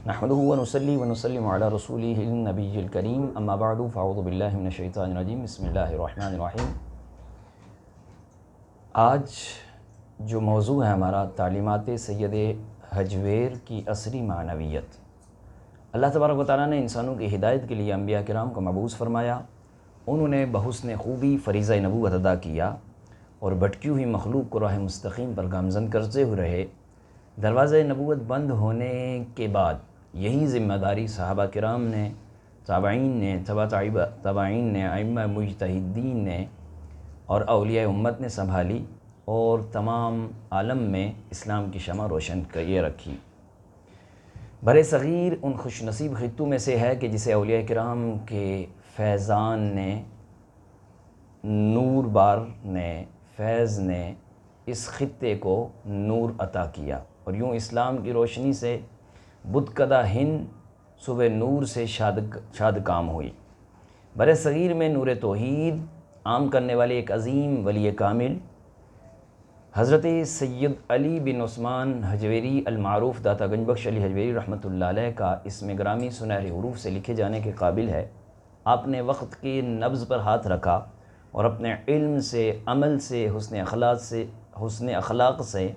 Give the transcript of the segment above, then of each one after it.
نحمده ونصلي ونسلم على رسوله النبي الكريم اما بعد فاعوذ بالله من الشیطان الرجیم بسم اللہ الرحمن الرحیم۔ آج جو موضوع ہے ہمارا تعلیمات سید حجویر کی عصری معنویت۔ اللہ تبارک و تعالیٰ نے انسانوں کی ہدایت کے لیے انبیاء کرام کو مبعوث فرمایا، انہوں نے بحسن خوبی فریضہ نبوت ادا کیا اور بھٹکی ہوئی مخلوق کو راہ مستقیم پر گامزن کرتے ہوئے رہے۔ دروازہ نبوت بند ہونے کے بعد یہی ذمہ داری صحابہ کرام نے، تابعین نے، تابعین نے، ائمہ مجتہدین نے اور اولیاء امت نے سنبھالی اور تمام عالم میں اسلام کی شمع روشن کیے رکھی۔ بر صغیر ان خوش نصیب خطوں میں سے ہے کہ جسے اولیاء کرام کے فیضان نے، نور بار نے، فیض نے اس خطے کو نور عطا کیا اور یوں اسلام کی روشنی سے بدھ کدہ ہند صبح نور سے شاد کام ہوئی۔ بر صغیر میں نور توحید عام کرنے والے ایک عظیم ولی کامل حضرت سید علی بن عثمان حجویری المعروف داتا گنج بخش علی حجویری رحمۃ اللہ علیہ کا اسم گرامی سنہرے حروف سے لکھے جانے کے قابل ہے۔ آپ نے وقت کی نبض پر ہاتھ رکھا اور اپنے علم سے، عمل سے، حسن اخلاق سے،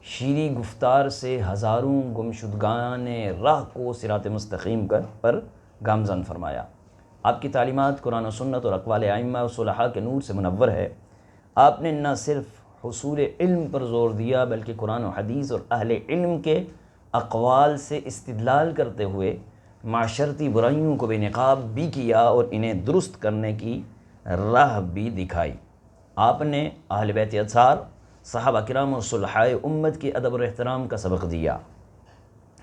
شیریں گفتار سے ہزاروں گمشدگان راہ کو صراط مستقیم پر گامزن فرمایا۔ آپ کی تعلیمات قرآن و سنت اور اقوال ائمہ و صلحاء کے نور سے منور ہے۔ آپ نے نہ صرف حصول علم پر زور دیا بلکہ قرآن و حدیث اور اہل علم کے اقوال سے استدلال کرتے ہوئے معاشرتی برائیوں کو بے نقاب بھی کیا اور انہیں درست کرنے کی راہ بھی دکھائی۔ آپ نے اہل بیت اطہار، صحابہ کرام اور صلحاء امت کے ادب اور احترام کا سبق دیا۔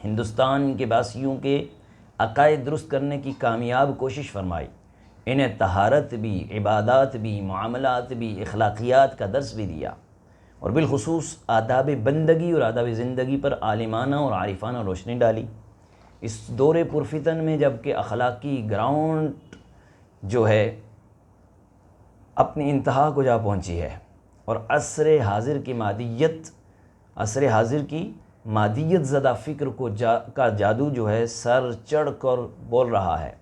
ہندوستان کے باسیوں کے عقائد درست کرنے کی کامیاب کوشش فرمائی، انہیں طہارت بھی، عبادات بھی، معاملات بھی، اخلاقیات کا درس بھی دیا اور بالخصوص آداب بندگی اور آداب زندگی پر عالمانہ اور عارفانہ روشنی ڈالی۔ اس دور پرفتن میں جب کہ اخلاقی گراؤنڈ جو ہے اپنی انتہا کو جا پہنچی ہے اور عصر حاضر کی مادیت زدہ فکر کا جادو جو ہے سر چڑھ کر بول رہا ہے۔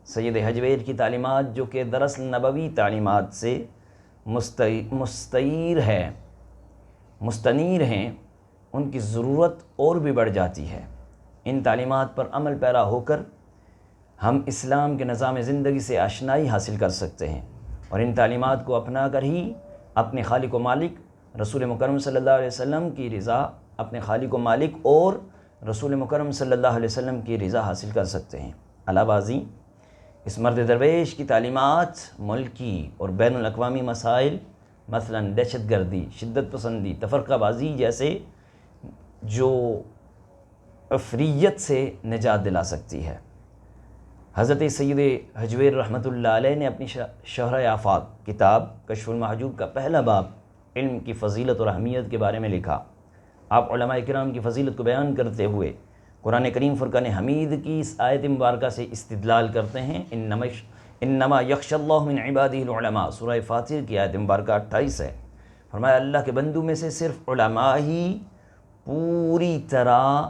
سید حجویر کی تعلیمات جو کہ دراصل نبوی تعلیمات سے مستنیر ہیں، ان کی ضرورت اور بھی بڑھ جاتی ہے۔ ان تعلیمات پر عمل پیرا ہو کر ہم اسلام کے نظام زندگی سے آشنائی حاصل کر سکتے ہیں اور ان تعلیمات کو اپنا کر ہی اپنے خالق و مالک رسول مکرم صلی اللہ علیہ وسلم کی رضا، اپنے خالق و مالک اور رسول مکرم صلی اللہ علیہ وسلم کی رضا حاصل کر سکتے ہیں۔ علا بازی اس مرد درویش کی تعلیمات ملکی اور بین الاقوامی مسائل مثلا دہشت گردی، شدت پسندی، تفرقہ بازی جیسے جو افریت سے نجات دلا سکتی ہے۔ حضرت سید حجویر رحمۃ اللہ علیہ نے اپنی شہرۂ آفاق کتاب کشف المحجوب کا پہلا باب علم کی فضیلت اور اہمیت کے بارے میں لکھا۔ آپ علماء کرام کی فضیلت کو بیان کرتے ہوئے قرآن کریم فرقان حمید کی اس آیت مبارکہ سے استدلال کرتے ہیں، انما یخشی اللہ من عبادہ العلماء، سورہ فاتر کی آیت مبارکہ 28 ہے۔ فرمایا اللہ کے بندوں میں سے صرف علماء ہی پوری طرح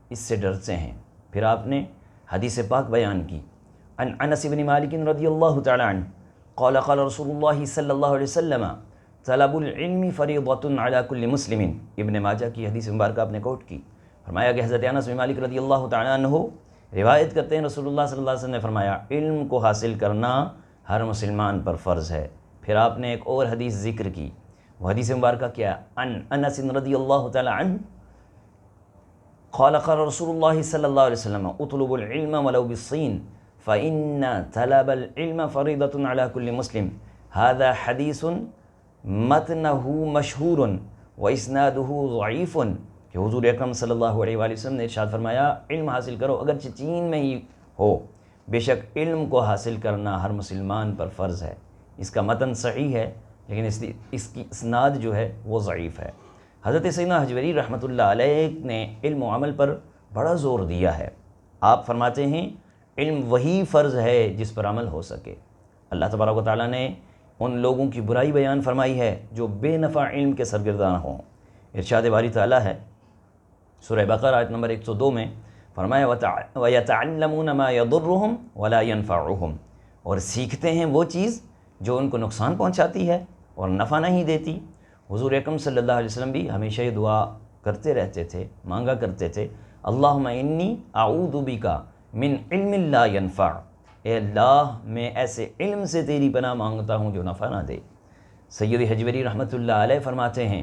اس سے ڈرتے ہیں۔ پھر آپ نے حدیث پاک بیان کی، عن انس بن مالک رضی اللہ تعالی عنہ قال قال رسول اللہ صلی اللہ علیہ وسلم طلب العلم فریضۃ علی کل مسلم، ابن ماجہ کی حدیث مبارکہ آپ نے کوٹ کی۔ فرمایا کہ حضرت انس بن مالک رضی اللہ تعالی عنہ روایت کرتے ہیں رسول اللہ صلی اللہ علیہ وسلم نے فرمایا علم کو حاصل کرنا ہر مسلمان پر فرض ہے۔ پھر آپ نے ایک اور حدیث ذکر کی، وہ حدیث مبارکہ کیا، عن انس رضی اللہ تعالی عنہ قال قال رسول اللہ صلی اللہ علیہ وسلم اطلب العلم ولو بالصین فإن طلب العلم فریضۃ علی کل مسلم، هذا حدیث متنہ مشہور واسنادہ ضعیف، کہ حضور اکرم صلی اللہ علیہ وآلہ وسلم نے ارشاد فرمایا علم حاصل کرو اگرچہ چین میں ہی ہو، بے شک علم کو حاصل کرنا ہر مسلمان پر فرض ہے۔ اس کا متن صحیح ہے لیکن اس کی اسناد جو ہے وہ ضعیف ہے۔ حضرت سیدنا حجویری رحمۃ اللہ علیہ نے علم و عمل پر بڑا زور دیا ہے۔ آپ فرماتے ہیں علم وہی فرض ہے جس پر عمل ہو سکے۔ اللہ تبارک و تعالیٰ نے ان لوگوں کی برائی بیان فرمائی ہے جو بے نفع علم کے سرگرداں ہوں۔ ارشاد باری تعالیٰ ہے سورہ بقرہ آیت نمبر 102 میں، فرمایا وَيَتَعَلَّمُونَ مَا يَضُرُّهُمْ وَلَا يَنفَعُهُمْ، اور سیکھتے ہیں وہ چیز جو ان کو نقصان پہنچاتی ہے اور نفع نہیں دیتی۔ حضور اکرم صلی اللہ علیہ وسلم بھی ہمیشہ یہ دعا کرتے رہتے تھے، مانگا کرتے تھے، اللہم انی اعوذ بک من علم لا ینفع، اے اللہ میں ایسے علم سے تیری پناہ مانگتا ہوں جو نفع نہ دے۔ سید حجویری رحمۃ اللہ علیہ فرماتے ہیں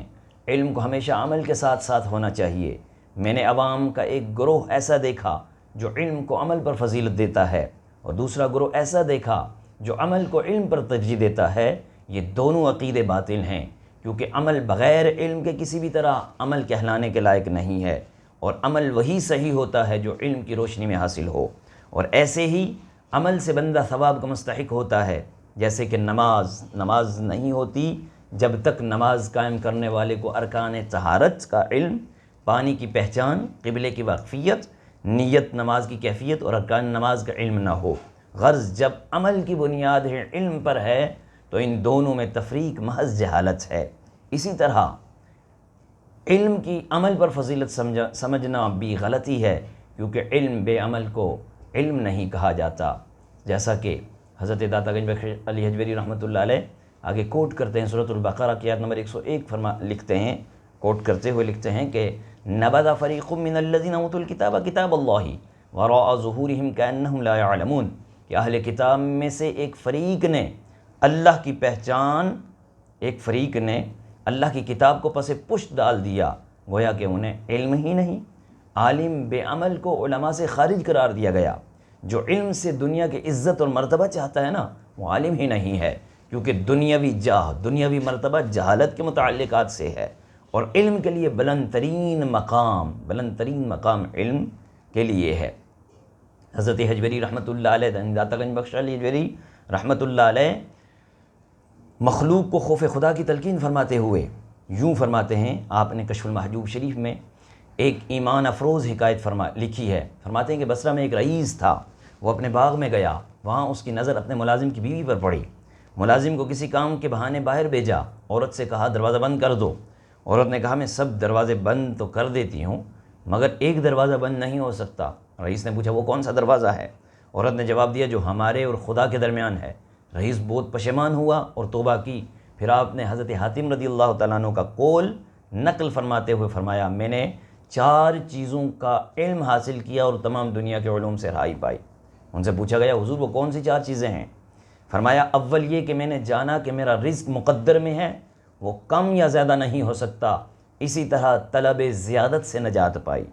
علم کو ہمیشہ عمل کے ساتھ ساتھ ہونا چاہیے۔ میں نے عوام کا ایک گروہ ایسا دیکھا جو علم کو عمل پر فضیلت دیتا ہے، اور دوسرا گروہ ایسا دیکھا جو عمل کو علم پر ترجیح دیتا ہے۔ یہ دونوں عقیدے باطل ہیں، کیونکہ عمل بغیر علم کے کسی بھی طرح عمل کہلانے کے لائق نہیں ہے، اور عمل وہی صحیح ہوتا ہے جو علم کی روشنی میں حاصل ہو۔ اور ایسے ہی عمل سے بندہ ثواب کا مستحق ہوتا ہے، جیسے کہ نماز نہیں ہوتی جب تک نماز قائم کرنے والے کو ارکان طہارت کا علم، پانی کی پہچان، قبلے کی واقفیت، نیت، نماز کی کیفیت اور ارکان نماز کا علم نہ ہو۔ غرض جب عمل کی بنیاد ہے علم پر ہے تو ان دونوں میں تفریق محض جہالت ہے۔ اسی طرح علم کی عمل پر فضیلت سمجھنا بھی غلطی ہے، کیونکہ علم بے عمل کو علم نہیں کہا جاتا، جیسا کہ حضرت داتا گنج بخش علی حجویری رحمۃ اللہ علیہ آگے کوٹ کرتے ہیں، سورۃ البقرہ کی آیت نمبر 101 لکھتے ہیں، کوٹ کرتے ہوئے لکھتے ہیں کہ نبذ فریق من الذین اوتوا الکتاب کتاب اللہ وراء ظہورہم کأنہم لا یعلمون، کہ اہل کتاب میں سے ایک فریق نے اللہ کی پہچان، ایک فریق نے اللہ کی کتاب کو پس پشت ڈال دیا، گویا کہ انہیں علم ہی نہیں۔ عالم بے عمل کو علماء سے خارج قرار دیا گیا۔ جو علم سے دنیا کی عزت اور مرتبہ چاہتا ہے نا، وہ عالم ہی نہیں ہے، کیونکہ دنیاوی جاہ، دنیاوی مرتبہ جہالت کے متعلقات سے ہے، اور علم کے لیے بلند ترین مقام علم کے لیے ہے۔ حضرت حجویری رحمۃ اللہ علیہ، داتا گنج بخش علی حجویری رحمۃ اللہ علیہ مخلوق کو خوف خدا کی تلقین فرماتے ہوئے یوں فرماتے ہیں، آپ نے کشف المحجوب شریف میں ایک ایمان افروز حکایت لکھی ہے۔ فرماتے ہیں کہ بصرہ میں ایک رئیس تھا، وہ اپنے باغ میں گیا، وہاں اس کی نظر اپنے ملازم کی بیوی پر پڑی۔ ملازم کو کسی کام کے بہانے باہر بھیجا، عورت سے کہا دروازہ بند کر دو۔ عورت نے کہا میں سب دروازے بند تو کر دیتی ہوں، مگر ایک دروازہ بند نہیں ہو سکتا۔ رئیس نے پوچھا وہ کون سا دروازہ ہے؟ عورت نے جواب دیا جو ہمارے اور خدا کے درمیان ہے۔ رئیس بہت پشیمان ہوا اور توبہ کی۔ پھر آپ نے حضرت حاتم رضی اللہ تعالیٰ عنہ کا قول نقل فرماتے ہوئے فرمایا میں نے 4 چیزوں کا علم حاصل کیا اور تمام دنیا کے علوم سے رہائی پائی۔ ان سے پوچھا گیا حضور وہ کون سی 4 چیزیں ہیں؟ فرمایا اول یہ کہ میں نے جانا کہ میرا رزق مقدر میں ہے، وہ کم یا زیادہ نہیں ہو سکتا، اسی طرح طلب زیادت سے نجات پائی۔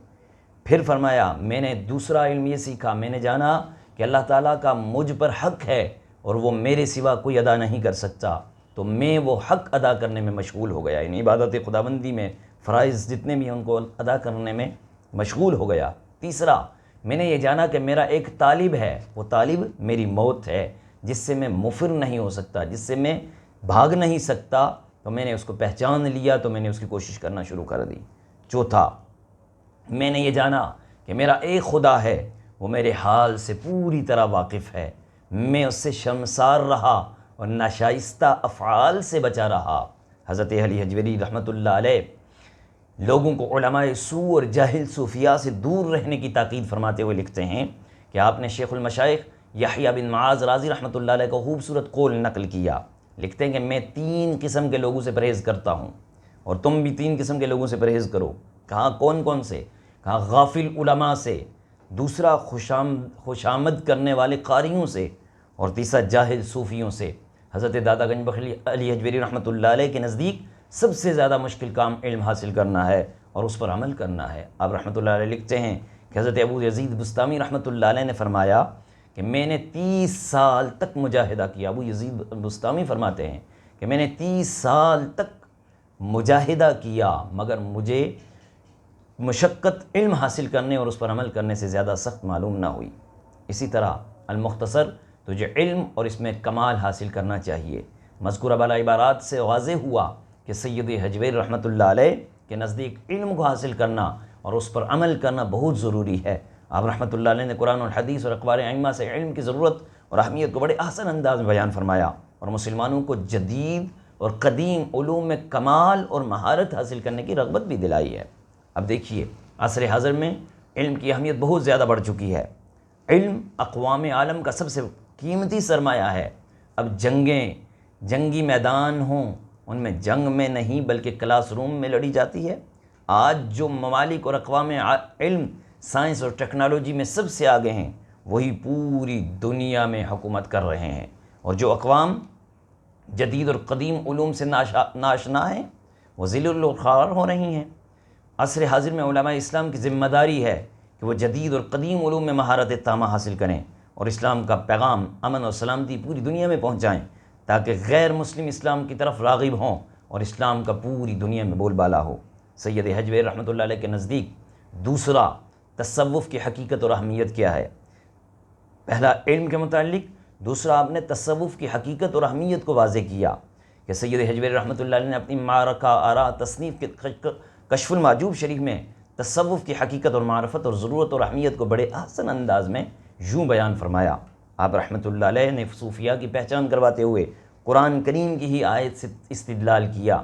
پھر فرمایا میں نے دوسرا علم یہ سیکھا، میں نے جانا کہ اللہ تعالیٰ کا مجھ پر حق ہے اور وہ میرے سوا کوئی ادا نہیں کر سکتا، تو میں وہ حق ادا کرنے میں مشغول ہو گیا، یعنی عبادت خداوندی میں فرائض جتنے بھی ہیں ان کو ادا کرنے میں مشغول ہو گیا۔ تیسرا میں نے یہ جانا کہ میرا ایک طالب ہے، وہ طالب میری موت ہے، جس سے میں مفر نہیں ہو سکتا، جس سے میں بھاگ نہیں سکتا، تو میں نے اس کو پہچان لیا تو میں نے اس کی کوشش کرنا شروع کر دی۔ چوتھا میں نے یہ جانا کہ میرا ایک خدا ہے، وہ میرے حال سے پوری طرح واقف ہے، میں اس سے شرمسار رہا اور ناشائستہ افعال سے بچا رہا۔ حضرت علی حجویری رحمۃ اللہ علیہ لوگوں کو علماء سوء اور جاہل صوفیاء سے دور رہنے کی تاکید فرماتے ہوئے لکھتے ہیں کہ آپ نے شیخ المشائخ یحییٰ بن معاذ رازی رحمۃ اللہ علیہ کو خوبصورت قول نقل کیا۔ لکھتے ہیں کہ میں 3 قسم کے لوگوں سے پرہیز کرتا ہوں اور تم بھی 3 قسم کے لوگوں سے پرہیز کرو۔ کہا کون کون سے؟ کہا غافل علماء سے، دوسرا خوشامد کرنے والے قاریوں سے، اور تیسرا جاہل صوفیوں سے۔ حضرت داتا گنج بخش علی حجویری رحمۃ اللہ علیہ کے نزدیک سب سے زیادہ مشکل کام علم حاصل کرنا ہے اور اس پر عمل کرنا ہے۔ آپ رحمۃ اللہ علیہ لکھتے ہیں کہ حضرت ابو یزید بستامی رحمۃ اللہ علیہ نے فرمایا کہ میں نے 30 سال تک مجاہدہ کیا۔ ابو یزید بستامی فرماتے ہیں کہ میں نے 30 سال تک مجاہدہ کیا، مگر مجھے مشقت علم حاصل کرنے اور اس پر عمل کرنے سے زیادہ سخت معلوم نہ ہوئی۔ اسی طرح المختصر تجھے علم اور اس میں کمال حاصل کرنا چاہیے۔ مذکورہ بالا عبارات سے واضح ہوا کہ سید حجویری رحمۃ اللہ علیہ کے نزدیک علم کو حاصل کرنا اور اس پر عمل کرنا بہت ضروری ہے۔ آپ رحمۃ اللہ علیہ نے قرآن اور حدیث اور اقوال ائمہ سے علم کی ضرورت اور اہمیت کو بڑے احسن انداز میں بیان فرمایا اور مسلمانوں کو جدید اور قدیم علوم میں کمال اور مہارت حاصل کرنے کی رغبت بھی دلائی ہے۔ اب دیکھیے عصر حاضر میں علم کی اہمیت بہت زیادہ بڑھ چکی ہے۔ علم اقوام عالم کا سب سے قیمتی سرمایہ ہے۔ اب جنگی میدان ہوں، ان میں جنگ میں نہیں بلکہ کلاس روم میں لڑی جاتی ہے۔ آج جو ممالک اور اقوام علم، سائنس اور ٹیکنالوجی میں سب سے آگے ہیں، وہی پوری دنیا میں حکومت کر رہے ہیں، اور جو اقوام جدید اور قدیم علوم سے ناشنا ہیں وہ ذلیل و خوار ہو رہی ہیں۔ عصر حاضر میں علماء اسلام کی ذمہ داری ہے کہ وہ جدید اور قدیم علوم میں مہارت تامہ حاصل کریں اور اسلام کا پیغام، امن اور سلامتی پوری دنیا میں پہنچائیں، تاکہ غیر مسلم اسلام کی طرف راغب ہوں اور اسلام کا پوری دنیا میں بول بالا ہو۔ سید حجویری رحمۃ اللہ علیہ کے نزدیک دوسرا، تصوف کی حقیقت اور اہمیت کیا ہے؟ پہلا علم کے متعلق، دوسرا آپ نے تصوف کی حقیقت اور اہمیت کو واضح کیا کہ سید حجویری رحمۃ اللہ علیہ نے اپنی معرکہ آراء تصنیف کے کشف المحجوب شریف میں تصوف کی حقیقت اور معرفت اور ضرورت اور اہمیت کو بڑے احسن انداز میں یوں بیان فرمایا۔ آپ رحمۃ اللہ علیہ نے صوفیہ کی پہچان کرواتے ہوئے قرآن کریم کی ہی آیت سے استدلال کیا۔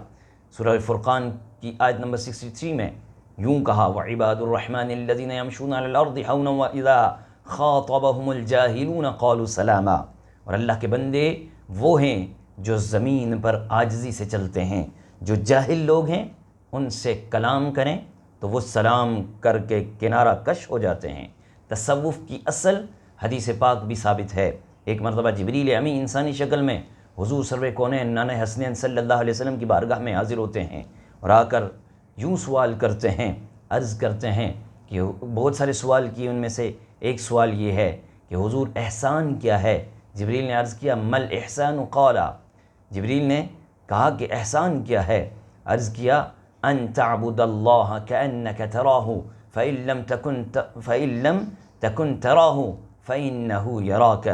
سورہ فرقان کی آیت نمبر 63 میں یوں کہا، وَعِبَادُ الرَّحْمَنِ الَّذِينَ يَمْشُونَ عَلَى الْأَرْضِ هَوْنًا وَإِذَا خَاطَبَهُمُ الْجَاهِلُونَ قَالُوا سَلَامًا، اور اللہ کے بندے وہ ہیں جو زمین پر عاجزی سے چلتے ہیں، جو جاہل لوگ ہیں ان سے کلام کریں تو وہ سلام کر کے کنارہ کش ہو جاتے ہیں۔ تصوف کی اصل حدیث پاک بھی ثابت ہے۔ ایک مرتبہ جبریل امی انسانی شکل میں حضور سرور کونین نان حسنین صلی اللہ علیہ وسلم کی بارگاہ میں حاضر ہوتے ہیں اور آ کر یوں سوال کرتے ہیں، عرض کرتے ہیں کہ بہت سارے سوال کیے، ان میں سے ایک سوال یہ ہے کہ حضور احسان کیا ہے؟ جبریل نے عرض کیا، مل احسان قالا، جبریل نے کہا کہ احسان کیا ہے؟ عرض کیا، ان تعبد اللہ کأنک تراہ فإن لم تکن تراہ فإنہ یراک۔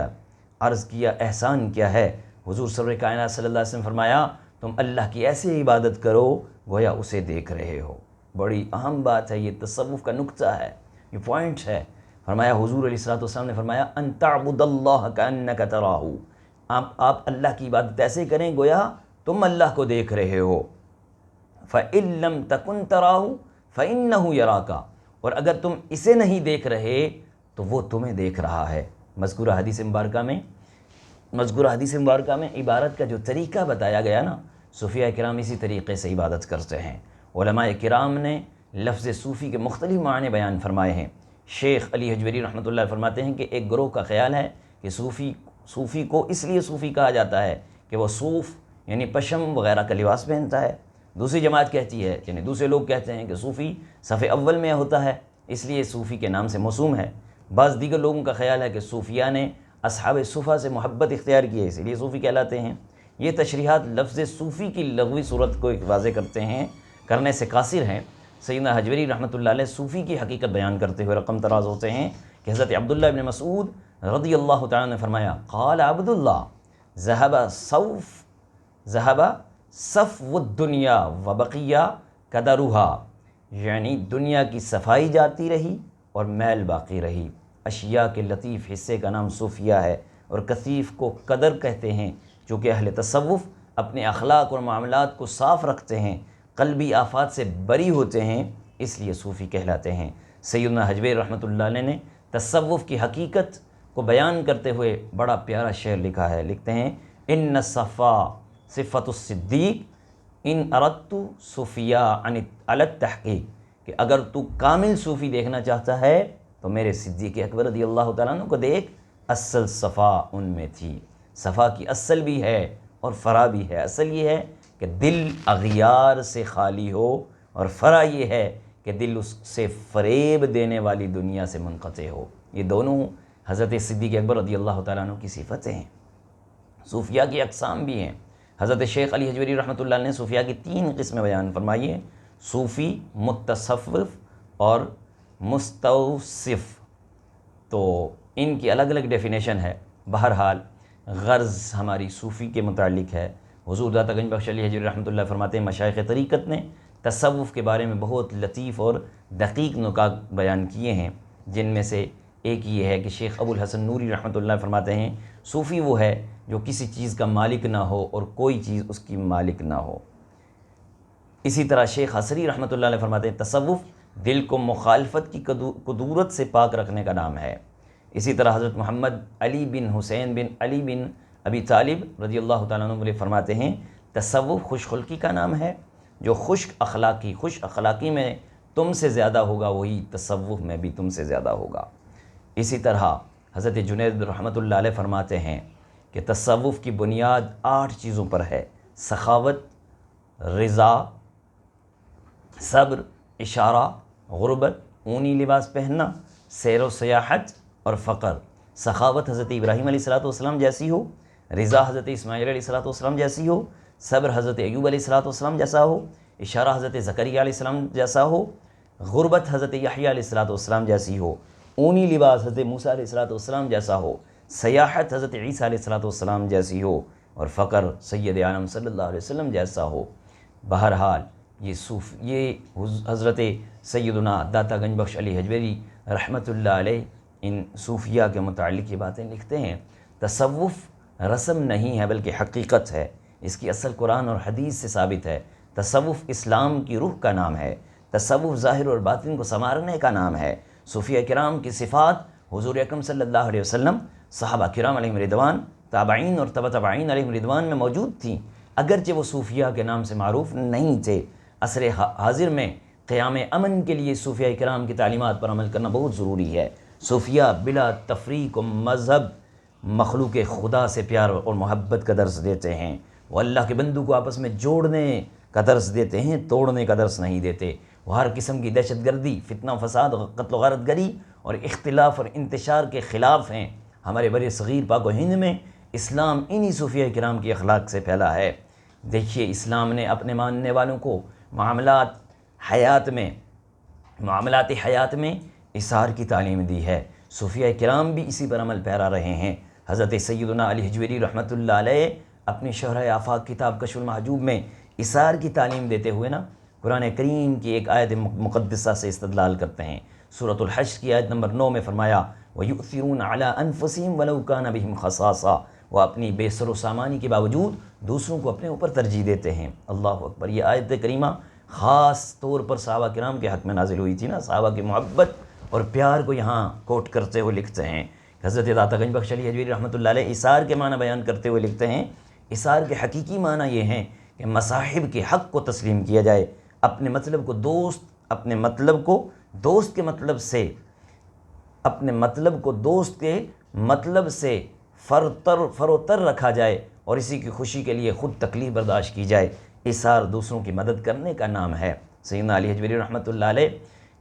عرض کیا احسان کیا ہے؟ حضور سرور کائنات صلی اللہ علیہ وسلم فرمایا، تم اللہ کی ایسے عبادت کرو گویا اسے دیکھ رہے ہو۔ بڑی اہم بات ہے، یہ تصوف کا نقطہ ہے، یہ پوائنٹ ہے۔ فرمایا، حضور علیہ السلام نے فرمایا، ان تعبد اللہ کأنک تراہ، آپ اللہ کی عبادت ایسے کریں گویا تم اللہ کو دیکھ رہے ہو۔ فإن لم تکن تراہ فإنہ یراک، اور اگر تم اسے نہیں دیکھ رہے تو وہ تمہیں دیکھ رہا ہے۔ مذکورہ حدیث مبارکہ میں عبادت کا جو طریقہ بتایا گیا نا، صوفیہ کرام اسی طریقے سے عبادت کرتے ہیں۔ علماء کرام نے لفظ صوفی کے مختلف معنی بیان فرمائے ہیں۔ شیخ علی حجویری رحمۃ اللہ فرماتے ہیں کہ ایک گروہ کا خیال ہے کہ صوفی کو اس لیے صوفی کہا جاتا ہے کہ وہ صوف یعنی پشم وغیرہ کا لباس پہنتا ہے۔ دوسری جماعت کہتی ہے، یعنی دوسرے لوگ کہتے ہیں کہ صوفی صف اول میں ہوتا ہے، اس لیے صوفی کے نام سے موسوم ہے۔ بعض دیگر لوگوں کا خیال ہے کہ صوفیہ نے اصحاب صفا سے محبت اختیار کی ہے، اس لیے صوفی کہلاتے ہیں۔ یہ تشریحات لفظ صوفی کی لغوی صورت کو واضح کرنے سے قاصر ہیں۔ سیدنا حجویری رحمۃ اللہ علیہ صوفی کی حقیقت بیان کرتے ہوئے رقم تراز ہوتے ہیں کہ حضرت عبداللہ ابن مسعود رضی اللہ تعالیٰ نے فرمایا، قال عبداللہ ذهب صفو الدنیا وبقیہ قدرہا، یعنی دنیا کی صفائی جاتی رہی اور میل باقی رہی۔ اشیاء کے لطیف حصے کا نام صوفیہ ہے، اور کثیف کو قدر کہتے ہیں، چونکہ اہل تصوف اپنے اخلاق اور معاملات کو صاف رکھتے ہیں، قلبی آفات سے بری ہوتے ہیں، اس لیے صوفی کہلاتے ہیں۔ سیدنا حجویری رحمۃ اللہ علیہ نے تصوف کی حقیقت کو بیان کرتے ہوئے بڑا پیارا شعر لکھا ہے۔ لکھتے ہیں، ان الصفا صفت الصدیق ان اردت صوفیہ علی التحقیق، کہ اگر تو کامل صوفی دیکھنا چاہتا ہے تو میرے صدیق اکبر رضی اللہ تعالیٰ عنہ کو دیکھ، اصل صفا ان میں تھی۔ صفا کی اصل بھی ہے اور فرع بھی ہے۔ اصل یہ ہے کہ دل اغیار سے خالی ہو، اور فرع یہ ہے کہ دل اس سے فریب دینے والی دنیا سے منقطع ہو۔ یہ دونوں حضرت صدیق اکبر رضی اللہ تعالیٰ عنہ کی صفتیں ہیں۔ صوفیہ کی اقسام بھی ہیں۔ حضرت شیخ علی حجویری رحمۃ اللہ علیہ نے صوفیہ کی 3 قسمیں بیان فرمائی ہیں: صوفی، متصوف اور مستوصف۔ تو ان کی الگ الگ ڈیفینیشن ہے۔ بہرحال غرض ہماری صوفی کے متعلق ہے۔ حضور داتا گنج بخش علی حجویری رحمۃ اللہ فرماتے ہیں، مشائخ طریقت نے تصوف کے بارے میں بہت لطیف اور دقیق نکات بیان کیے ہیں، جن میں سے ایک یہ ہے کہ شیخ ابو الحسن نوری رحمۃ اللہ فرماتے ہیں، صوفی وہ ہے جو کسی چیز کا مالک نہ ہو اور کوئی چیز اس کی مالک نہ ہو۔ اسی طرح شیخ حصری رحمۃ اللہ علیہ فرماتے ہیں، تصوف دل کو مخالفت کی کدورت سے پاک رکھنے کا نام ہے۔ اسی طرح حضرت محمد علی بن حسین بن علی بن ابی طالب رضی اللہ تعالیٰ عنہ فرماتے ہیں تصوف خوش خلقی کا نام ہے، جو خوش اخلاقی میں تم سے زیادہ ہوگا وہی تصوف میں بھی تم سے زیادہ ہوگا۔ اسی طرح حضرت جنید رحمۃ اللہ علیہ فرماتے ہیں کہ تصوف کی بنیاد 8 چیزوں پر ہے: سخاوت، رضا، صبر، اشارہ، غربت، اونی لباس پہننا، سیر و سیاحت اور فقر۔ سخاوت حضرت ابراہیم علیہ السلام جیسی ہو، رضا حضرت اسماعیل علیہ السلام جیسی ہو، صبر حضرت ایوب علیہ السلام جیسا ہو، اشارہ حضرت زکریا علیہ السلام جیسا ہو، غربت حضرت یحییٰ علیہ السلام جیسی ہو، اونی لباس حضرت موسیٰ علیہ السلام جیسا ہو، سیاحت حضرت عیسیٰ علیہ السلام جیسی ہو، اور فقر سید عالم صلی اللہ علیہ وسلم جیسا ہو۔ بہرحال یہ حضرت سیدنا داتا گنج بخش علی حجویری رحمۃ اللہ علیہ ان صوفیہ کے متعلق یہ باتیں لکھتے ہیں۔ تصوف رسم نہیں ہے بلکہ حقیقت ہے، اس کی اصل قرآن اور حدیث سے ثابت ہے۔ تصوف اسلام کی روح کا نام ہے، تصوف ظاہر اور باطن کو سنوارنے کا نام ہے۔ صوفیہ کرام کی صفات حضور اکرم صلی اللہ علیہ وسلم، صحابہ کرام علیہم رضوان، تابعین اور تبع تابعین علیہم رضوان میں موجود تھیں، اگرچہ وہ صوفیہ کے نام سے معروف نہیں تھے۔ عصر حاضر میں قیام امن کے لیے صوفیہ کرام کی تعلیمات پر عمل کرنا بہت ضروری ہے۔ صوفیہ بلا تفریق و مذہب مخلوق خدا سے پیار اور محبت کا درس دیتے ہیں۔ وہ اللہ کے بندوں کو آپس میں جوڑنے کا درس دیتے ہیں، توڑنے کا درس نہیں دیتے۔ وہ ہر قسم کی دہشت گردی، فتنہ و فساد، قتل و غارت گری اور اختلاف اور انتشار کے خلاف ہیں۔ ہمارے بر صغیر پاک و ہند میں اسلام انہی صوفیہ کرام کی اخلاق سے پھیلا ہے۔ دیکھیے، اسلام نے اپنے ماننے والوں کو معاملات حیات میں اثار کی تعلیم دی ہے۔ صوفیہ کرام بھی اسی پر عمل پیرا رہے ہیں۔ حضرت سیدنا علی حجویری رحمۃ اللہ علیہ اپنی شرح آفاق کتاب کشف المحجوب میں اثار کی تعلیم دیتے ہوئے قرآن کریم کی ایک آیت مقدسہ سے استدلال کرتے ہیں۔ سورۃ الحشر کی آیت نمبر 9 میں فرمایا وَيُؤْثِرُونَ عَلَىٰ أَنفُسِهِمْ وَلَوْ كَانَ بِهِمْ خَصَاصَةٌ، وہ اپنی بے سر و سامانی کے باوجود دوسروں کو اپنے اوپر ترجیح دیتے ہیں۔ اللہ اکبر! یہ آیت کریمہ خاص طور پر صحابہ کرام کے حق میں نازل ہوئی تھی صحابہ کی محبت اور پیار کو یہاں کوٹ کرتے ہوئے لکھتے ہیں۔ حضرت داتا گنج بخش علی حجویری رحمۃ اللہ علیہ اثار کے معنی بیان کرتے ہوئے لکھتے ہیں، اثار کے حقیقی معنی یہ ہیں کہ مصاحب کے حق کو تسلیم کیا جائے، اپنے مطلب کو دوست کے مطلب سے فروتر رکھا جائے اور اسی کی خوشی کے لیے خود تکلیف برداشت کی جائے۔ اثار دوسروں کی مدد کرنے کا نام ہے۔ سیدنا علی حجویری رحمۃ اللہ علیہ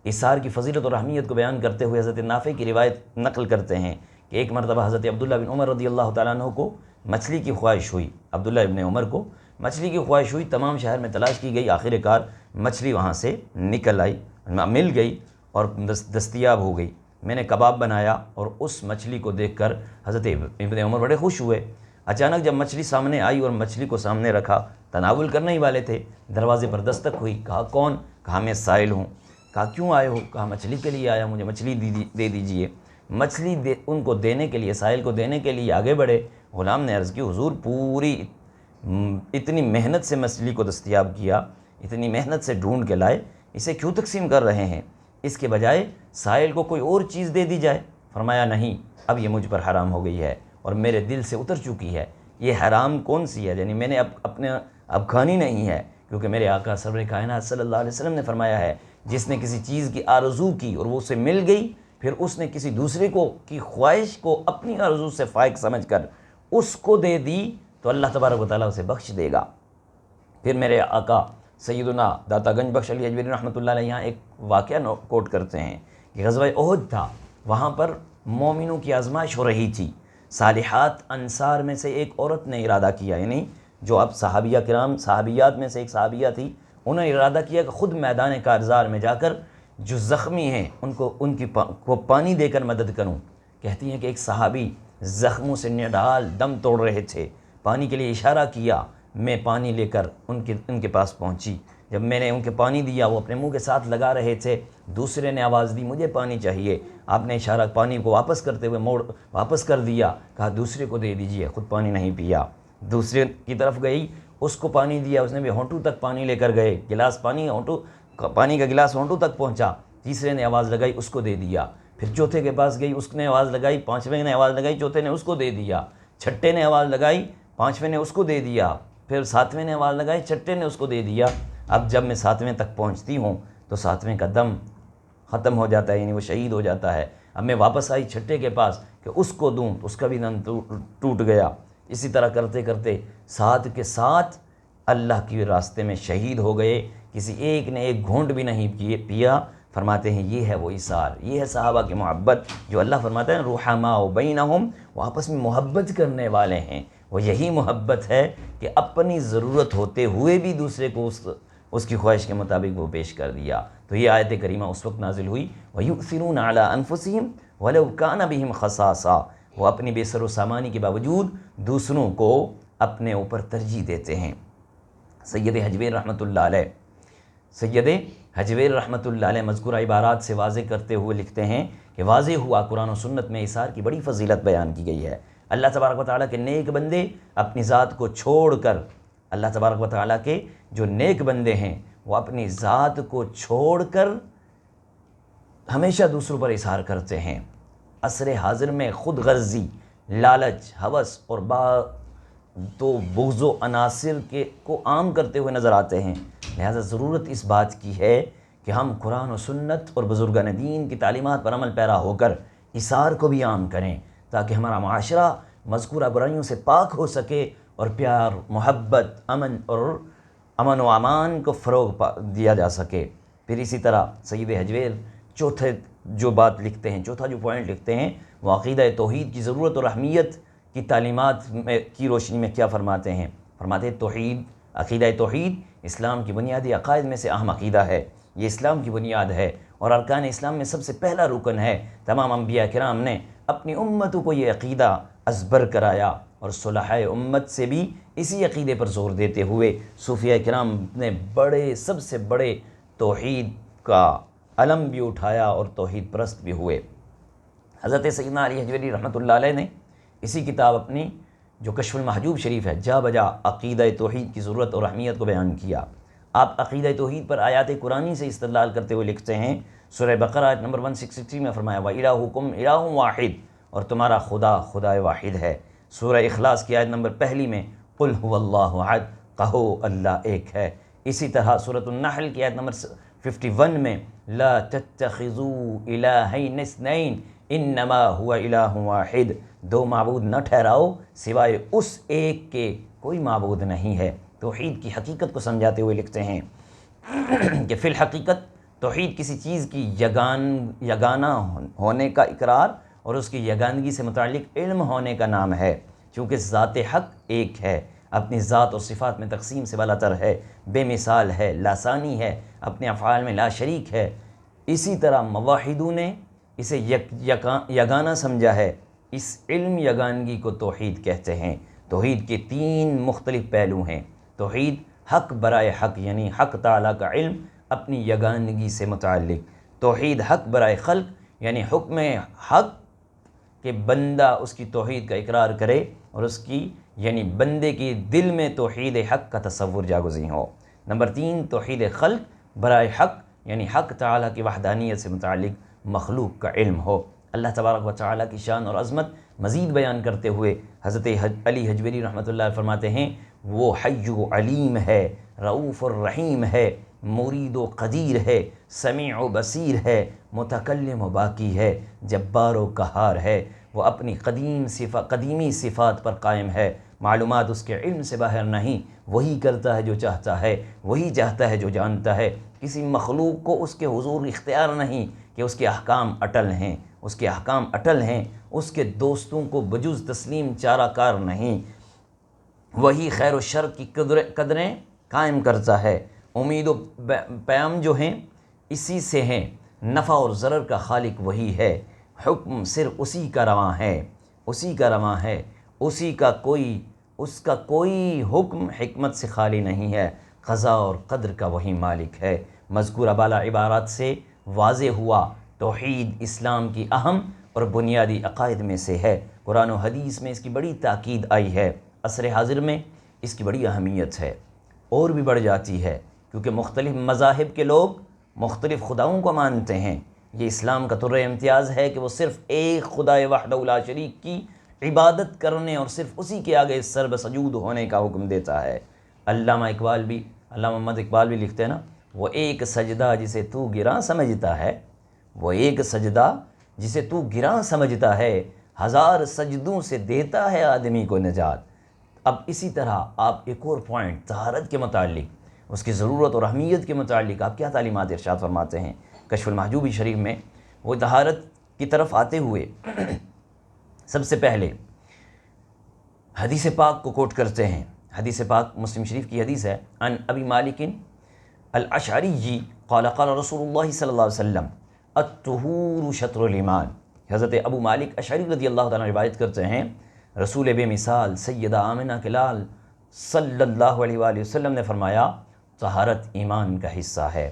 اثار کی فضیلت اور اہمیت کو بیان کرتے ہوئے حضرت نافع کی روایت نقل کرتے ہیں کہ ایک مرتبہ حضرت عبداللہ بن عمر رضی اللہ تعالیٰ عنہ کو مچھلی کی خواہش ہوئی۔ عبداللہ ابن عمر کو مچھلی کی خواہش ہوئی، تمام شہر میں تلاش کی گئی، آخر کار مچھلی وہاں سے نکل آئی، مل گئی اور دستیاب ہو گئی۔ میں نے کباب بنایا اور اس مچھلی کو دیکھ کر حضرت ابن عمر بڑے خوش ہوئے۔ اچانک جب مچھلی سامنے آئی اور مچھلی کو سامنے رکھا، تناول کرنے ہی والے تھے، دروازے پر دستک ہوئی۔ کہا کون؟ کہا میں سائل ہوں۔ کہا کیوں آئے ہو؟ کہا مچھلی کے لیے آیا، مجھے مچھلی دے دیجئے۔ مچھلی ان کو دینے کے لیے، سائل کو دینے کے لیے آگے بڑھے۔ غلام نے عرض کی حضور پوری اتنی محنت سے مچھلی کو دستیاب کیا، اتنی محنت سے ڈھونڈ کے لائے، اسے کیوں تقسیم کر رہے ہیں؟ اس کے بجائے سائل کو کوئی اور چیز دے دی جائے۔ فرمایا نہیں، اب یہ مجھ پر حرام ہو گئی ہے اور میرے دل سے اتر چکی ہے۔ یہ حرام کون سی ہے؟ یعنی میں نے اب کھانی نہیں ہے، کیونکہ میرے آقا سرور کائنات صلی اللہ علیہ وسلم نے فرمایا ہے جس نے کسی چیز کی آرزو کی اور وہ اسے مل گئی، پھر اس نے کسی دوسرے کی خواہش کو اپنی آرزو سے فائق سمجھ کر اس کو دے دی تو اللہ تبارک و تعالیٰ اسے بخش دے گا۔ پھر میرے آقا سیدنا داتا گنج بخش علی حجویری رحمۃ اللہ علیہ یہاں ایک واقعہ کوٹ کرتے ہیں کہ غزوہ احد تھا، وہاں پر مومنوں کی آزمائش ہو رہی تھی۔ صالحات انصار میں سے ایک عورت نے ارادہ کیا، یعنی جو اب صحابیات میں سے ایک صحابیہ تھی، انہوں نے ارادہ کیا کہ خود میدان کارزار میں جا کر جو زخمی ہیں ان کو پانی دے کر مدد کروں۔ کہتی ہیں کہ ایک صحابی زخموں سے نڈال دم توڑ رہے تھے، پانی کے لیے اشارہ کیا، میں پانی لے کر ان کے پاس پہنچی۔ جب میں نے ان کے پانی دیا، وہ اپنے منہ کے ساتھ لگا رہے تھے، دوسرے نے آواز دی مجھے پانی چاہیے، آپ نے اشارہ پانی کو واپس کرتے ہوئے واپس کر دیا، کہا دوسرے کو دے دیجئے، خود پانی نہیں پیا۔ دوسرے کی طرف گئی، اس کو پانی دیا، اس نے بھی ہونٹو تک پانی لے کر گئے، گلاس پانی ہونٹو پانی کا گلاس ہونٹوں تک پہنچا، تیسرے نے آواز لگائی، اس کو دے دیا، پھر چوتھے کے پاس گئی، اس نے آواز لگائی، پانچویں نے آواز لگائی، چوتھے نے اس کو دے دیا، چھٹے نے آواز لگائی، پانچویں نے اس کو دے دیا، پھر ساتویں نے آواز لگائی، چھٹے نے اس کو دے دیا۔ اب جب میں ساتویں تک پہنچتی ہوں تو ساتویں کا دم ختم ہو جاتا ہے، یعنی وہ شہید ہو جاتا ہے۔ اب میں واپس آئی چھٹے کے پاس کہ اس کو دوں، اس کا بھی دم ٹوٹ گیا۔ اسی طرح کرتے کرتے 7 کے 7 اللہ کے راستے میں شہید ہو گئے، کسی ایک نے ایک گھونٹ بھی نہیں پیا۔ فرماتے ہیں یہ ہے وہ ایثار، یہ ہے صحابہ کی محبت، جو اللہ فرماتا ہے رحماء بینہم، وہ آپس میں محبت کرنے والے ہیں۔ وہ یہی محبت ہے کہ اپنی ضرورت ہوتے ہوئے بھی دوسرے کو اس کی خواہش کے مطابق وہ پیش کر دیا۔ تو یہ آیت کریمہ اس وقت نازل ہوئی، وَيُؤْثِرُونَ عَلَىٰ أَنفُسِهِمْ وَلَوْ كَانَ بِهِمْ خَصَاصَةٌ، وہ اپنی بے سر و سامانی کے باوجود دوسروں کو اپنے اوپر ترجیح دیتے ہیں۔ سید حجویر رحمۃ اللہ علیہ، سید حجویر رحمۃ اللہ علیہ مذکورہ عبارات سے واضح کرتے ہوئے لکھتے ہیں کہ واضح ہوا قرآن و سنت میں ایثار کی بڑی فضیلت بیان کی گئی ہے۔ اللہ تبارک و تعالیٰ کے نیک بندے اپنی ذات کو چھوڑ کر، اللہ تبارک و تعالیٰ کے جو نیک بندے ہیں وہ اپنی ذات کو چھوڑ کر ہمیشہ دوسروں پر اظہار کرتے ہیں۔ عصر حاضر میں خود غرضی، لالچ، ہوس اور تو بغض و عناصر کو عام کرتے ہوئے نظر آتے ہیں۔ لہذا ضرورت اس بات کی ہے کہ ہم قرآن و سنت اور بزرگان دین کی تعلیمات پر عمل پیرا ہو کر اثار کو بھی عام کریں، تاکہ ہمارا معاشرہ مذکورہ برائیوں سے پاک ہو سکے اور پیار، محبت، امن و امان کو فروغ دیا جا سکے۔ پھر اسی طرح سید حجویر چوتھے جو بات لکھتے ہیں، چوتھا جو پوائنٹ لکھتے ہیں، وہ عقیدہ توحید کی ضرورت اور اہمیت کی تعلیمات کی روشنی میں کیا فرماتے ہیں؟ فرماتے ہیں توحید، عقیدہ توحید اسلام کی بنیادی عقائد میں سے اہم عقیدہ ہے۔ یہ اسلام کی بنیاد ہے اور ارکان اسلام میں سب سے پہلا رکن ہے۔ تمام انبیاء کرام نے اپنی امتوں کو یہ عقیدہ ازبر کرایا، اور صلحاء امت سے بھی اسی عقیدے پر زور دیتے ہوئے صوفیاء کرام نے سب سے بڑے توحید کا علم بھی اٹھایا اور توحید پرست بھی ہوئے۔ حضرت سیدنا علی حجویری رحمۃ اللہ علیہ نے اسی کتاب اپنی جو کشف المحجوب شریف ہے، جا بجا عقیدہ توحید کی ضرورت اور اہمیت کو بیان کیا۔ آپ عقیدہ توحید پر آیات قرآنی سے استدلال کرتے ہوئے لکھتے ہیں، سورہ بقرہ آیت نمبر 163 میں فرمایا وَإِلَٰهُكُمْ إِلَٰهٌ وَاحِدٌ، اور تمہارا خدا واحد ہے۔ سورہ اخلاص کی آیت نمبر پہلی میں قُلْ هُوَ اللَّهُ أَحَدٌ، کہو اللہ ایک ہے۔ اسی طرح سورۃ النحل کی آیت نمبر 51 میں لَا تَتَّخِذُوا إِلَٰهَيْنِ اثْنَيْنِ إِنَّمَا هُوَ إِلَٰهٌ وَاحِدٌ، دو معبود نہ ٹھہراؤ سوائے اس ایک کے، کوئی معبود نہیں ہے۔ توحید کی حقیقت کو سمجھاتے ہوئے لکھتے ہیں کہ فی الحقیقت توحید کسی چیز کی یگانہ ہونے کا اقرار اور اس کی یگانگی سے متعلق علم ہونے کا نام ہے، چونکہ ذات حق ایک ہے، اپنی ذات اور صفات میں تقسیم سے بالا تر ہے، بے مثال ہے، لاثانی ہے، اپنے افعال میں لا شریک ہے۔ اسی طرح موحدوں نے اسے یگانہ سمجھا ہے۔ اس علم یگانگی کو توحید کہتے ہیں۔ توحید کے 3 مختلف پہلو ہیں۔ توحید حق برائے حق، یعنی حق تعالیٰ کا علم اپنی یگانگی سے متعلق۔ توحید حق برائے خلق، یعنی حکم حق کہ بندہ اس کی توحید کا اقرار کرے اور اس کی یعنی بندے کی دل میں توحید حق کا تصور جاگزیں ہو۔ نمبر 3 توحید خلق برائے حق، یعنی حق تعالیٰ کی وحدانیت سے متعلق مخلوق کا علم ہو۔ اللہ تبارک و تعالیٰ کی شان اور عظمت مزید بیان کرتے ہوئے حضرت علی حجویری رحمۃ اللہ علیہ فرماتے ہیں وہ حی و علیم ہے، رؤوف الرحیم ہے، مرید و قدیر ہے، سمیع و بصیر ہے، متکلم و باقی ہے، جبار و قہار ہے۔ وہ اپنی قدیمی صفات پر قائم ہے، معلومات اس کے علم سے باہر نہیں، وہی کرتا ہے جو چاہتا ہے، وہی چاہتا ہے جو جانتا ہے۔ کسی مخلوق کو اس کے حضور اختیار نہیں کہ اس کے احکام اٹل ہیں، اس کے احکام اٹل ہیں، اس کے دوستوں کو بجز تسلیم چارہ کار نہیں۔ وہی خیر و شر کی قدریں قائم کرتا ہے، امید و پیام جو ہیں اسی سے ہیں، نفع اور ضرر کا خالق وہی ہے، حکم صرف اسی کا رواں ہے، اسی کا رواں ہے، اس کا کوئی حکم حکمت سے خالی نہیں ہے، قضاء اور قدر کا وہی مالک ہے۔ مذکورہ بالا عبارات سے واضح ہوا توحید اسلام کی اہم اور بنیادی عقائد میں سے ہے۔ قرآن و حدیث میں اس کی بڑی تاکید آئی ہے۔ عصر حاضر میں اس کی بڑی اہمیت ہے اور بھی بڑھ جاتی ہے۔ کیونکہ مختلف مذاہب کے لوگ مختلف خداؤں کو مانتے ہیں۔ یہ اسلام کا طرز امتیاز ہے کہ وہ صرف ایک خدا وحدہ لا شریک کی عبادت کرنے اور صرف اسی کے آگے سر سجود ہونے کا حکم دیتا ہے۔ علامہ محمد اقبال بھی لکھتے ہیں نا، وہ ایک سجدہ جسے تو گراں سمجھتا ہے، وہ ایک سجدہ جسے تو گراں سمجھتا ہے، ہزار سجدوں سے دیتا ہے آدمی کو نجات۔ اب اسی طرح آپ ایک اور پوائنٹ طہارت کے متعلق، اس کی ضرورت اور اہمیت کے متعلق آپ کیا تعلیمات ارشاد فرماتے ہیں کشف المحجوب شریف میں؟ وہ طہارت کی طرف آتے ہوئے سب سے پہلے حدیث پاک کو کوٹ کرتے ہیں۔ حدیث پاک مسلم شریف کی حدیث ہے، عن ابی مالک الاشعری قال قال رسول اللہ صلی اللہ علیہ وسلم الطہور شطر الایمان۔ حضرت ابو مالک اشعری رضی اللہ تعالیٰ روایت کرتے ہیں، رسول بے مثال سیدہ آمنہ کے لال صلی اللہ علیہ وآلہ وسلم نے فرمایا طہارت ایمان کا حصہ ہے۔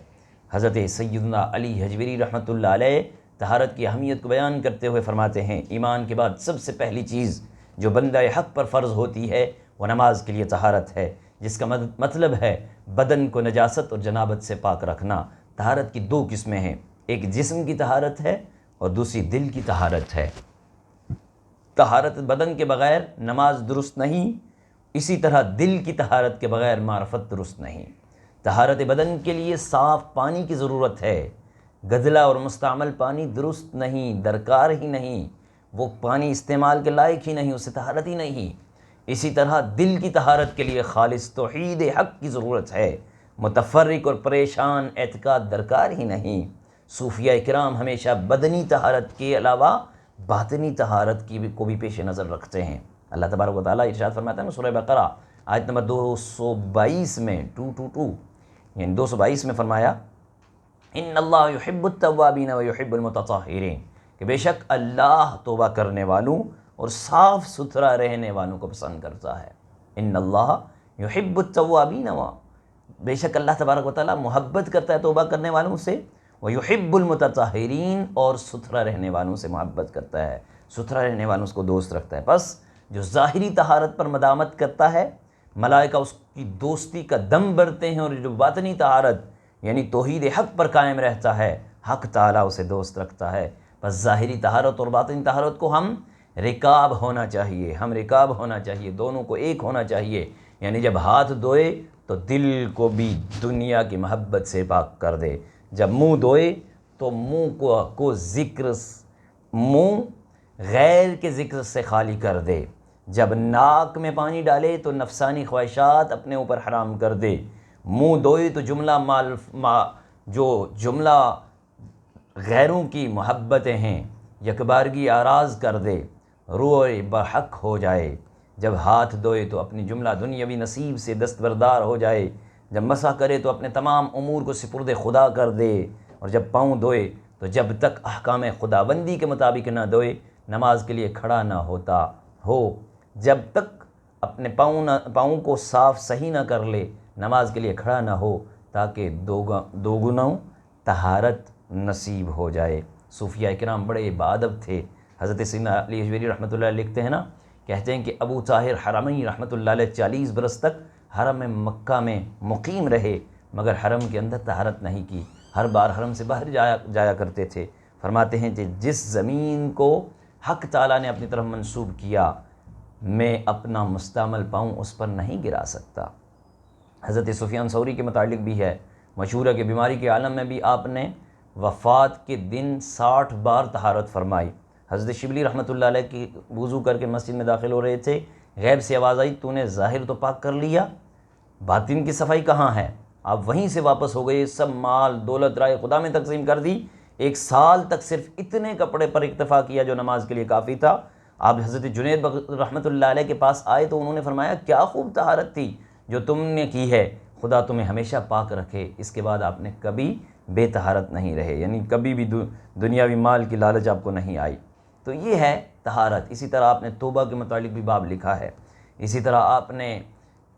حضرت سیدنا علی حجویری رحمۃ اللہ علیہ طہارت کی اہمیت کو بیان کرتے ہوئے فرماتے ہیں، ایمان کے بعد سب سے پہلی چیز جو بندہ حق پر فرض ہوتی ہے وہ نماز کے لیے طہارت ہے، جس کا مطلب ہے بدن کو نجاست اور جنابت سے پاک رکھنا۔ طہارت کی دو قسمیں ہیں، ایک جسم کی طہارت ہے اور دوسری دل کی طہارت ہے۔ طہارت بدن کے بغیر نماز درست نہیں، اسی طرح دل کی طہارت کے بغیر معرفت درست نہیں۔ طہارت بدن کے لیے صاف پانی کی ضرورت ہے، گدلا اور مستعمل پانی درست نہیں، درکار ہی نہیں، وہ پانی استعمال کے لائق ہی نہیں، اسے طہارت ہی نہیں۔ اسی طرح دل کی طہارت کے لیے خالص توحید حق کی ضرورت ہے، متفرق اور پریشان اعتقاد درکار ہی نہیں۔ صوفیہ کرام ہمیشہ بدنی طہارت کے علاوہ باطنی طہارت کو بھی پیش نظر رکھتے ہیں۔ اللہ تبارک و تعالیٰ ارشاد فرماتا ہے نا سورہ بقرہ آیت نمبر 222 میں 222 یعنی 222 میں فرمایا ان اللہ یحب التوابین و یحب المتطہرین، کہ بے شک اللہ توبہ کرنے والوں اور صاف ستھرا رہنے والوں کو پسند کرتا ہے۔ ان اللہ یحب التوابین، بے شک اللہ تبارک و تعالیٰ محبت کرتا ہے توبہ کرنے والوں سے، وَيُحِبُّ الْمُتَطَّهِرِينَ، اور ستھرا رہنے والوں سے محبت کرتا ہے، ستھرا رہنے والوں کو دوست رکھتا ہے۔ بس جو ظاہری طہارت پر مدامت کرتا ہے ملائکہ اس کی دوستی کا دم بھرتے ہیں، اور جو باطنی طہارت یعنی توحید حق پر قائم رہتا ہے حق تعالیٰ اسے دوست رکھتا ہے۔ بس ظاہری طہارت اور باطنی طہارت کو ہم رکاب ہونا چاہیے، دونوں کو ایک ہونا چاہیے۔ یعنی جب ہاتھ دھوئے تو دل کو بھی دنیا کی محبت سے پاک کر دے، جب منہ دھوئے تو منہ غیر کے ذکر سے خالی کر دے، جب ناک میں پانی ڈالے تو نفسانی خواہشات اپنے اوپر حرام کر دے، منہ دھوئے تو جملہ غیروں کی محبتیں ہیں یکبارگی آراز کر دے، روئے برحق ہو جائے، جب ہاتھ دھوئے تو اپنی جملہ دنیاوی نصیب سے دستبردار ہو جائے، جب مسح کرے تو اپنے تمام امور کو سپرد خدا کر دے، اور جب پاؤں دھوئے تو جب تک احکام خداوندی کے مطابق نہ دھوئے نماز کے لیے کھڑا نہ ہوتا ہو، جب تک اپنے پاؤں کو صاف صحیح نہ کر لے نماز کے لیے کھڑا نہ ہو، تاکہ دوگنوں طہارت نصیب ہو جائے۔ صوفیہ کرام بڑے باادب تھے۔ حضرت سیدنا علی حجویری رحمۃ اللہ علیہ لکھتے ہیں نا، کہتے ہیں کہ ابو طاہر حرمین رحمۃ اللہ علیہ 40 برس تک حرم مکہ میں مقیم رہے، مگر حرم کے اندر طہارت نہیں کی، ہر بار حرم سے باہر جایا کرتے تھے۔ فرماتے ہیں کہ جس زمین کو حق تعالیٰ نے اپنی طرف منسوب کیا میں اپنا مستعمل پاؤں اس پر نہیں گرا سکتا۔ حضرت سفیان ثوری کے متعلق بھی ہے، مشہور ہے کہ بیماری کے عالم میں بھی آپ نے وفات کے دن 60 بار طہارت فرمائی۔ حضرت شبلی رحمۃ اللہ علیہ کی وضو کر کے مسجد میں داخل ہو رہے تھے، غیب سے آواز آئی تو نے ظاہر تو پاک کر لیا، باطن کی صفائی کہاں ہے؟ آپ وہیں سے واپس ہو گئے، سب مال دولت رائے خدا میں تقسیم کر دی، 1 سال تک صرف اتنے کپڑے پر اکتفا کیا جو نماز کے لیے کافی تھا۔ آپ حضرت جنید رحمۃ اللہ علیہ کے پاس آئے تو انہوں نے فرمایا کیا خوب طہارت تھی جو تم نے کی ہے، خدا تمہیں ہمیشہ پاک رکھے۔ اس کے بعد آپ نے کبھی بے طہارت نہیں رہے، یعنی کبھی بھی دنیاوی مال کی لالچ آپ کو نہیں آئی۔ تو یہ ہے طہارت۔ اسی طرح آپ نے توبہ کے متعلق بھی باب لکھا ہے، اسی طرح آپ نے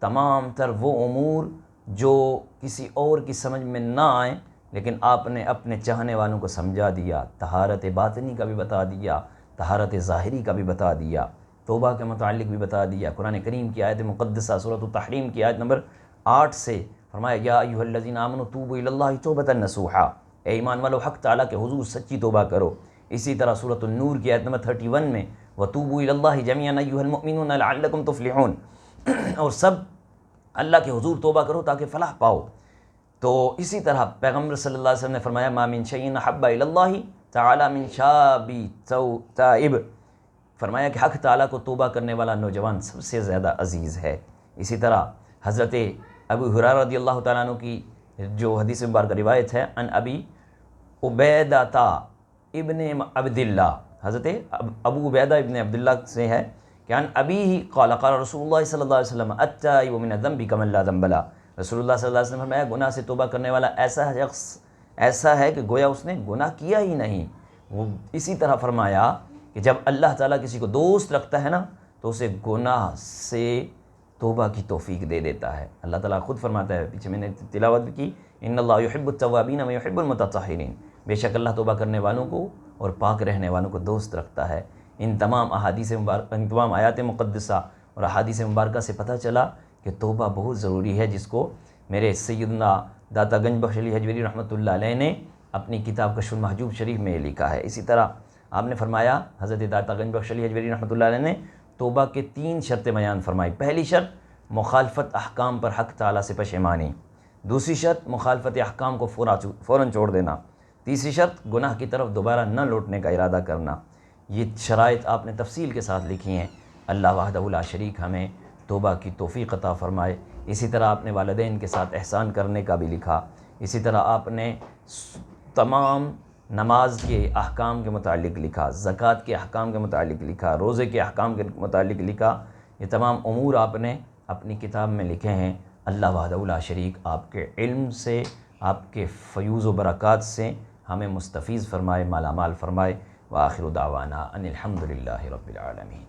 تمام تر وہ امور جو کسی اور کی سمجھ میں نہ آئیں لیکن آپ نے اپنے چاہنے والوں کو سمجھا دیا، طہارت باطنی کا بھی بتا دیا، طہارت ظاہری کا بھی بتا دیا، توبہ کے متعلق بھی بتا دیا۔ قرآن کریم کی آیت مقدسہ سورۃ التحریم کی آیت نمبر 8 سے فرمایا یا ایھا الذین آمنوا توبوا الی اللہ توبۃ نصوحا، اے ایمان والو حق تعالیٰ کے حضور سچی توبہ کرو۔ اسی طرح سورۃ النور کی آیت نمبر 31 میں وتوبوا الی اللہ جميعا ایھا المؤمنون لعلکم تفلحون، اور سب اللہ کے حضور توبہ کرو تاکہ فلاح پاؤ۔ تو اسی طرح پیغمبر صلی اللہ علیہ وسلم نے فرمایا ما من شیء احب الی اللہ تعالی من شاب تائب، فرمایا کہ حق تعالیٰ کو توبہ کرنے والا نوجوان سب سے زیادہ عزیز ہے۔ اسی طرح حضرت ابو ہریرہ رضی اللہ تعالیٰ عنہ کی جو حدیث مبارکہ روایت ہے، ان ابی عبیدہ ابن عبداللہ، حضرت ابو عبیدہ ابن عبداللہ سے ہے کہ ان ابی قال قال رسول اللہ صلی اللہ علیہ وسلم التائب من الذنب کمن لا ذنب له، رسول اللہ صلی اللہ علیہ وسلم نے فرمایا گناہ سے توبہ کرنے والا ایسا شخص ایسا ہے کہ گویا اس نے گناہ کیا ہی نہیں۔ وہ اسی طرح فرمایا کہ جب اللہ تعالیٰ کسی کو دوست رکھتا ہے نا تو اسے گناہ سے توبہ کی توفیق دے دیتا ہے۔ اللہ تعالیٰ خود فرماتا ہے، پیچھے میں نے تلاوت کی، ان اللہ یحب التوابین و یحب المتطہرین، بے شک اللہ توبہ کرنے والوں کو اور پاک رہنے والوں کو دوست رکھتا ہے۔ ان تمام احادیث مبارکہ، ان تمام آیات مقدسہ اور احادیث مبارکہ سے پتہ چلا کہ توبہ بہت ضروری ہے، جس کو میرے سیدنا داتا گنج بخش علی حجویری رحمۃ اللہ علیہ نے اپنی کتاب کشف المحجوب شریف میں لکھا ہے۔ اسی طرح آپ نے فرمایا، حضرت داتا گنج بخش علی حجویری رحمۃ اللہ علیہ نے توبہ کے 3 شرطیں بیان فرمائی۔ پہلی شرط مخالفت احکام پر حق تعالیٰ سے پشیمانی، دوسری شرط مخالفت احکام کو فوراً چھوڑ دینا، تیسری شرط گناہ کی طرف دوبارہ نہ لوٹنے کا ارادہ کرنا۔ یہ شرائط آپ نے تفصیل کے ساتھ لکھی ہیں۔ اللہ وحدہ لا شریک ہمیں توبہ کی توفیق عطا فرمائے۔ اسی طرح آپ نے والدین کے ساتھ احسان کرنے کا بھی لکھا۔ اسی طرح آپ نے تمام نماز کے احکام کے متعلق لکھا، زکوٰۃ کے احکام کے متعلق لکھا، روزے کے احکام کے متعلق لکھا۔ یہ تمام امور آپ نے اپنی کتاب میں لکھے ہیں۔ اللہ وحدہ لا شریک آپ کے علم سے، آپ کے فیوز و برکات سے ہمیں مستفیض فرمائے، مالا مال فرمائے۔ وآخر دعوانا ان الحمد للہ رب العالمین۔